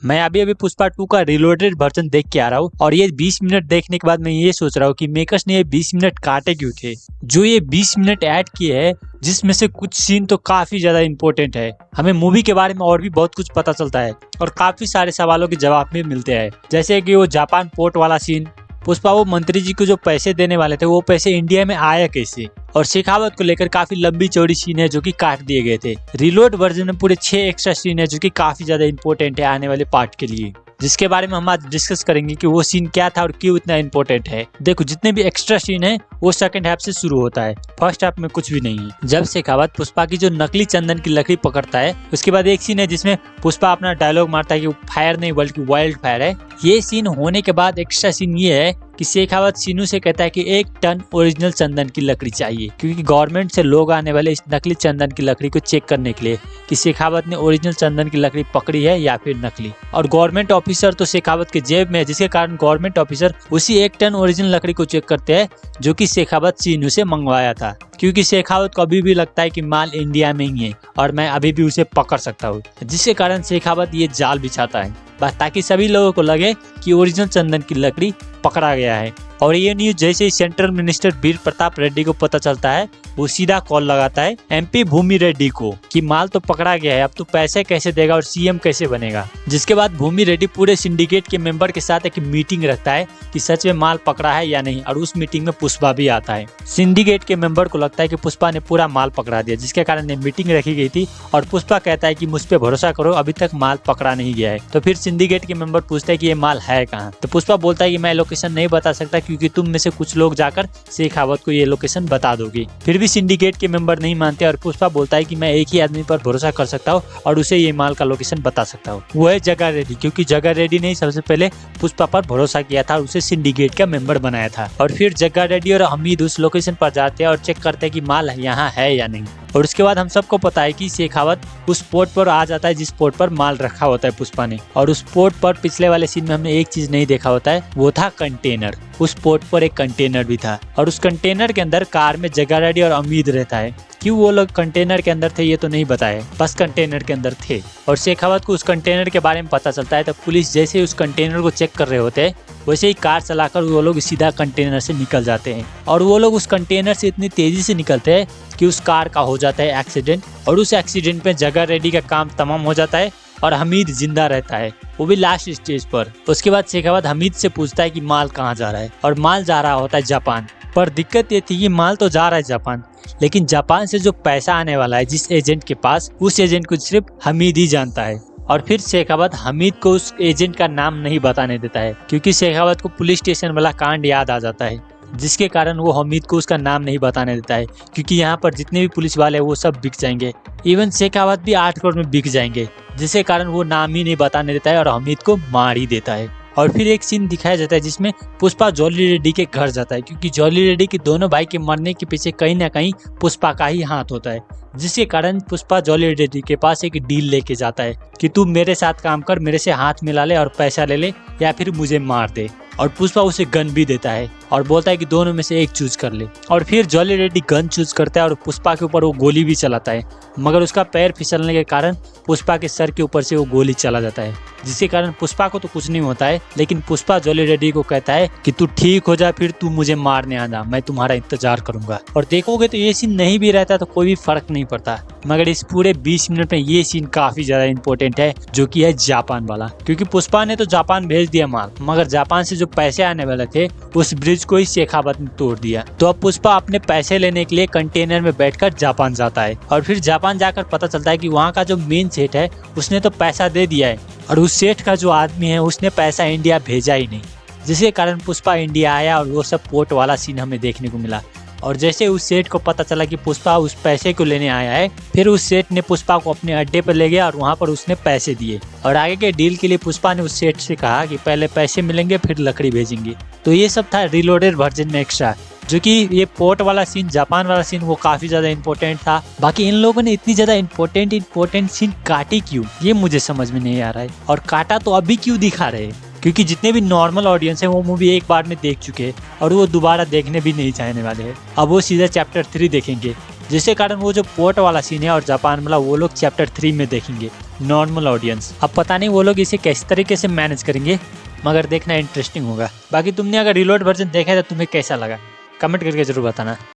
मैं अभी अभी पुष्पा 2 का रिलोडेड वर्जन देख के आ रहा हूँ और ये 20 मिनट देखने के बाद मैं ये सोच रहा हूँ कि मेकर्स ने ये 20 मिनट काटे क्यों थे। जो ये 20 मिनट ऐड किए हैं जिसमें से कुछ सीन तो काफी ज्यादा इंपॉर्टेंट है। हमें मूवी के बारे में और भी बहुत कुछ पता चलता है और काफी सारे सवालों के जवाब भी मिलते हैं, जैसे कि वो जापान पोर्ट वाला सीन। पुष्पा वो मंत्री जी को जो पैसे देने वाले थे वो पैसे इंडिया में आया कैसे, और शेखावत को लेकर काफी लंबी चौड़ी सीन है जो कि काट दिए गए थे। रिलोड वर्जन में पूरे 6 एक्स्ट्रा सीन है जो कि काफी ज्यादा इंपॉर्टेंट है आने वाले पार्ट के लिए, जिसके बारे में हम आज डिस्कस करेंगे कि वो सीन क्या था और क्यों इतना इंपॉर्टेंट है। देखो, जितने भी एक्स्ट्रा सीन है वो सेकंड हाफ से शुरू होता है, फर्स्ट हाफ में कुछ भी नहीं है। जब शेखावत पुष्पा की जो नकली चंदन की लकड़ी पकड़ता है, उसके बाद एक सीन है जिसमें पुष्पा अपना डायलॉग मारता है कि फायर नहीं बल्कि वाइल्ड फायर है। ये सीन होने के बाद एक्स्ट्रा सीन ये है कि शेखावत सीनू से कहता है कि 1 टन ओरिजिनल चंदन की लकड़ी चाहिए, क्योंकि गवर्नमेंट से लोग आने वाले इस नकली चंदन की लकड़ी को चेक करने के लिए कि शेखावत ने ओरिजिनल चंदन की लकड़ी पकड़ी है या फिर नकली। और गवर्नमेंट ऑफिसर तो शेखावत के जेब में है, जिसके कारण गवर्नमेंट ऑफिसर उसी 1 टन ओरिजिनल लकड़ी को चेक करते हैं जो कि शेखावत सीनू से मंगवाया था, क्योंकि शेखावत को अभी भी लगता है कि माल इंडिया में ही है और मैं अभी भी उसे पकड़ सकता हूँ, जिसके कारण शेखावत ये जाल बिछाता है बस ताकि सभी लोगों को लगे कि ओरिजिनल चंदन की लकड़ी पकड़ा गया है। और ये न्यूज जैसे ही सेंट्रल मिनिस्टर वीर प्रताप रेड्डी को पता चलता है, वो सीधा कॉल लगाता है एमपी भूमि रेड्डी को कि माल तो पकड़ा गया है, अब तू पैसे कैसे देगा और सीएम कैसे बनेगा। जिसके बाद भूमि रेड्डी पूरे सिंडिकेट के मेंबर के साथ एक मीटिंग रखता है कि सच में माल पकड़ा है या नहीं, और उस मीटिंग में पुष्पा भी आता है। सिंडिकेट के मेंबर को लगता है कि पुष्पा ने पूरा माल पकड़ा दिया, जिसके कारण ये मीटिंग रखी गई थी। और पुष्पा कहता है कि मुझ पे भरोसा करो, अभी तक माल पकड़ा नहीं गया है। तो फिर सिंडिकेट के मेंबर पूछते हैं कि ये माल है कहाँ। तो पुष्पा बोलता है कि मैं लोकेशन नहीं बता सकता, क्योंकि तुम में से कुछ लोग जाकर शेखावत को ये लोकेशन बता दोगे। फिर भी सिंडिकेट के मेंबर नहीं मानते और पुष्पा बोलता है कि मैं एक ही आदमी पर भरोसा कर सकता हूँ और उसे ये माल का लोकेशन बता सकता हूँ, वो है जग्गा रेड्डी, क्योंकि जग्गा रेड्डी ने सबसे पहले पुष्पा पर भरोसा किया था और उसे सिंडिकेट का मेंबर बनाया था। और फिर जग्गा रेड्डी और हमीद उस लोकेशन पर जाते हैं और चेक करते हैं कि माल यहाँ है या नहीं। और उसके बाद हम सबको पता है कि शेखावत उस पोर्ट पर आ जाता है जिस पोर्ट पर माल रखा होता है पुष्पा ने। और उस पोर्ट पर पिछले वाले सीन में हमने एक चीज नहीं देखा होता है, वो था कंटेनर। उस पोर्ट पर एक कंटेनर भी था और उस कंटेनर के अंदर कार में जग्गा रेड्डी और अमीद रहता है। क्यों वो लोग कंटेनर के अंदर थे ये तो नहीं बताया, बस कंटेनर के अंदर थे। और शेखावत को उस कंटेनर के बारे में पता चलता है, तब पुलिस जैसे ही उस कंटेनर को चेक कर रहे होते हैं वैसे ही कार चलाकर वो लोग सीधा कंटेनर से निकल जाते हैं। और वो लोग उस कंटेनर से इतनी तेजी से निकलते हैं कि उस कार का हो जाता है एक्सीडेंट, और उस एक्सीडेंट में जग्गा रेड्डी का काम तमाम हो जाता है और हमीद जिंदा रहता है, वो भी लास्ट स्टेज पर। उसके बाद शेखावत हमीद से पूछता है कि माल कहाँ जा रहा है, और माल जा रहा होता है जापान। पर दिक्कत ये थी कि माल तो जा रहा है जापान, लेकिन जापान से जो पैसा आने वाला है जिस एजेंट के पास, उस एजेंट को सिर्फ हमीद ही जानता है। और फिर शेखावत हमीद को उस एजेंट का नाम नहीं बताने देता है, क्योंकि शेखावत को पुलिस स्टेशन वाला कांड याद आ जाता है, जिसके कारण वो हमीद को उसका नाम नहीं बताने देता है, क्योंकि यहाँ पर जितने भी पुलिस वाले हैं वो सब बिक जाएंगे, इवन शेखावत भी 8 करोड़ में बिक जाएंगे, जिसके कारण वो नाम ही नहीं बताने देता है और हमीद को मार ही देता है। और फिर एक सीन दिखाया जाता है जिसमें पुष्पा जॉली रेड्डी के घर जाता है, क्योंकि जॉली रेड्डी के दोनों भाई के मरने के पीछे कहीं ना कहीं पुष्पा का ही हाथ होता है, जिसके कारण पुष्पा जॉली रेड्डी के पास एक डील लेके जाता है कि तू मेरे साथ काम कर, मेरे से हाथ मिला ले और पैसा ले ले या फिर मुझे मार दे। और पुष्पा उसे गन भी देता है और बोलता है कि दोनों में से एक चूज कर ले। और फिर जॉली रेड्डी गन चूज करता है और पुष्पा के ऊपर वो गोली भी चलाता है, मगर उसका पैर फिसलने के कारण पुष्पा के सर के ऊपर से वो गोली चला जाता है, जिसके कारण पुष्पा को तो कुछ नहीं होता है। लेकिन पुष्पा जॉली रेड्डी को कहता है कि तू ठीक हो जा, फिर तू मुझे मारने आना, मैं तुम्हारा इंतजार करूंगा। और देखोगे तो ये सीन नहीं भी रहता तो कोई भी फर्क नहीं पड़ता, मगर इस पूरे 20 मिनट में ये सीन काफी ज्यादा इंपॉर्टेंट है, जो कि है जापान वाला। क्योंकि पुष्पा ने तो जापान भेज दिया माल, मगर जापान से जो पैसे आने वाले थे उस ब्रिज को ही शेखावत ने तोड़ दिया। तो अब पुष्पा अपने पैसे लेने के लिए कंटेनर में बैठकर जापान जाता है। और फिर जापान जाकर पता चलता है कि वहाँ का जो मेन सेठ है उसने तो पैसा दे दिया है, और उस सेठ का जो आदमी है उसने पैसा इंडिया भेजा ही नहीं, जिसके कारण पुष्पा इंडिया आया और वो सब पोर्ट वाला सीन हमें देखने को मिला। और जैसे उस सेठ को पता चला कि पुष्पा उस पैसे को लेने आया है, फिर उस सेठ ने पुष्पा को अपने अड्डे पर ले गया और वहाँ पर उसने पैसे दिए। और आगे के डील के लिए पुष्पा ने उस सेठ से कहा कि पहले पैसे मिलेंगे फिर लकड़ी भेजेंगे। तो ये सब था रिलोडेड वर्जन में एक्स्ट्रा, जो कि ये पोर्ट वाला सीन, जापान वाला सीन, वो काफी ज्यादा इंपॉर्टेंट था। बाकी इन लोगों ने इतनी ज्यादा इंपॉर्टेंट सीन काटी क्यों, ये मुझे समझ में नहीं आ रहा है। और काटा तो अभी क्यों दिखा रहे हैं, क्योंकि जितने भी नॉर्मल ऑडियंस है वो मूवी एक बार में देख चुके हैं और वो दोबारा देखने भी नहीं चाहने वाले हैं। अब वो सीधा चैप्टर 3 देखेंगे, जिसके कारण वो जो पोर्ट वाला सीन है और जापान वाला वो लोग चैप्टर 3 में देखेंगे। Normal audience. अब पता नहीं वो लोग इसे किस तरीके से मैनेज करेंगे, मगर देखना इंटरेस्टिंग होगा। बाकी तुमने अगर रिलोड वर्जन देखा है तो तुम्हें कैसा लगा कमेंट करके जरूर बताना।